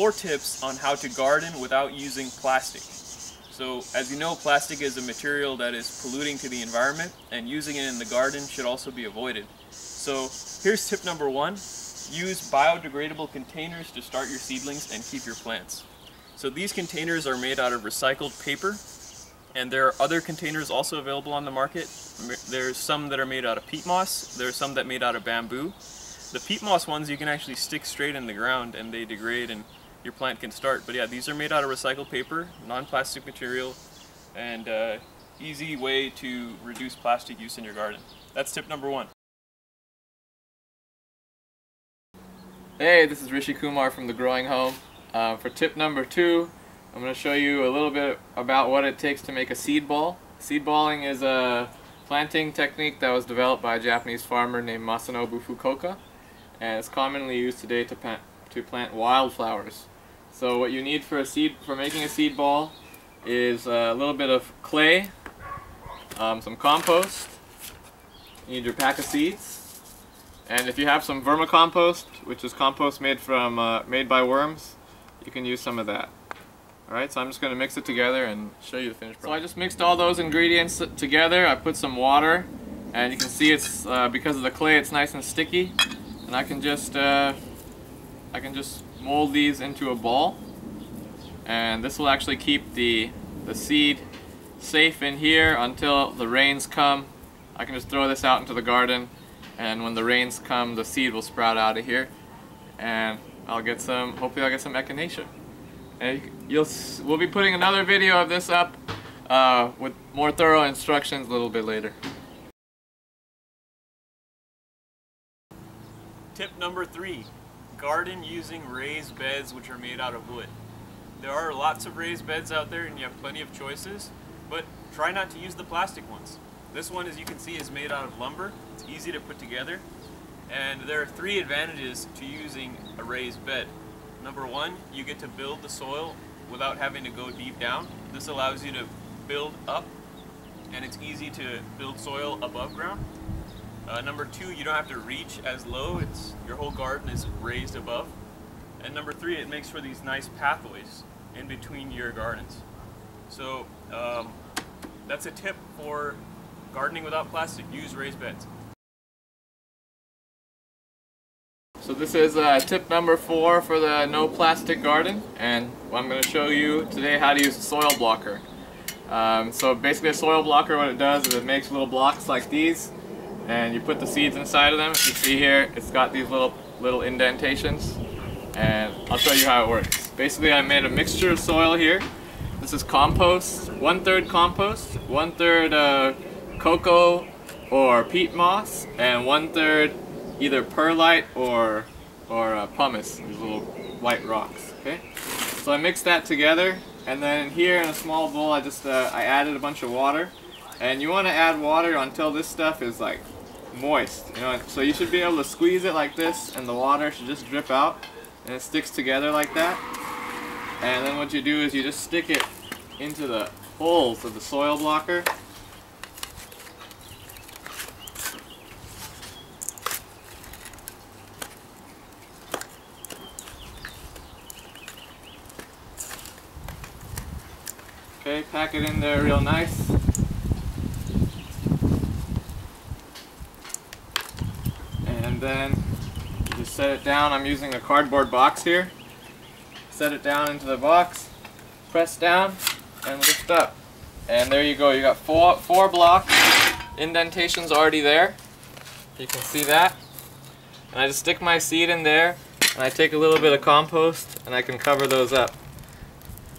4 tips on how to garden without using plastic. So as you know, plastic is a material that is polluting to the environment, and using it in the garden should also be avoided. So here's tip number 1. Use biodegradable containers to start your seedlings and keep your plants. So these containers are made out of recycled paper, and there are other containers also available on the market. There's some that are made out of peat moss, there's some that are made out of bamboo. The peat moss ones you can actually stick straight in the ground and they degrade and your plant can start. But yeah, these are made out of recycled paper, non-plastic material, and easy way to reduce plastic use in your garden. That's tip number 1. Hey, this is Rishi Kumar from The Growing Home. For tip number 2, I'm going to show you a little bit about what it takes to make a seed ball. Seed balling is a planting technique that was developed by a Japanese farmer named Masanobu Fukuoka, and it's commonly used today to plant wildflowers. So what you need for making a seed ball is a little bit of clay, some compost, you need your pack of seeds, and if you have some vermicompost, which is compost made by worms, you can use some of that. Alright, so I'm just going to mix it together and show you the finished product. So I just mixed all those ingredients together. I put some water, and you can see it's because of the clay, it's nice and sticky. And I can just mold these into a ball, and this will actually keep the seed safe in here until the rains come. I can just throw this out into the garden, and when the rains come, the seed will sprout out of here, and hopefully I'll get some echinacea. And we'll be putting another video of this up with more thorough instructions a little bit later. Tip number 3. Garden using raised beds which are made out of wood. There are lots of raised beds out there and you have plenty of choices, but try not to use the plastic ones. This one, as you can see, is made out of lumber. It's easy to put together, and there are 3 advantages to using a raised bed. Number 1, you get to build the soil without having to go deep down. This allows you to build up, and it's easy to build soil above ground. Number 2, you don't have to reach as low. Your whole garden is raised above. And number 3, it makes for these nice pathways in between your gardens. So that's a tip for gardening without plastic. Use raised beds. So this is tip number 4 for the no plastic garden, and I'm going to show you today how to use a soil blocker. So basically a soil blocker, what it does is it makes little blocks like these, and you put the seeds inside of them. If you see here, it's got these little indentations, and I'll show you how it works. Basically I made a mixture of soil here. This is compost, 1/3 compost, 1/3 cocoa or peat moss, and 1/3 either perlite or pumice, these little white rocks. Okay, so I mixed that together, and then here in a small bowl I added a bunch of water, and you want to add water until this stuff is like moist, you know. So you should be able to squeeze it like this, and the water should just drip out, and it sticks together like that. And then what you do is you just stick it into the holes of the soil blocker. Okay, pack it in there real nice. And then you just set it down. I'm using a cardboard box here. Set it down into the box, press down, and lift up. And there you go, you got four block indentations already there. You can see that. And I just stick my seed in there, and I take a little bit of compost, and I can cover those up.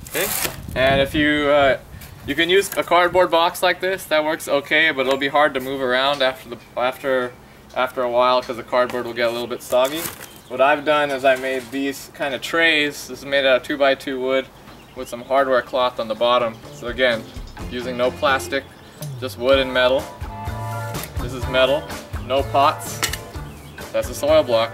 Okay? And if you can use a cardboard box like this, that works okay, but it'll be hard to move around after a while because the cardboard will get a little bit soggy. What I've done is I made these kind of trays. This is made out of 2x2 wood with some hardware cloth on the bottom. So again, using no plastic, just wood and metal. This is metal, no pots. That's a soil block.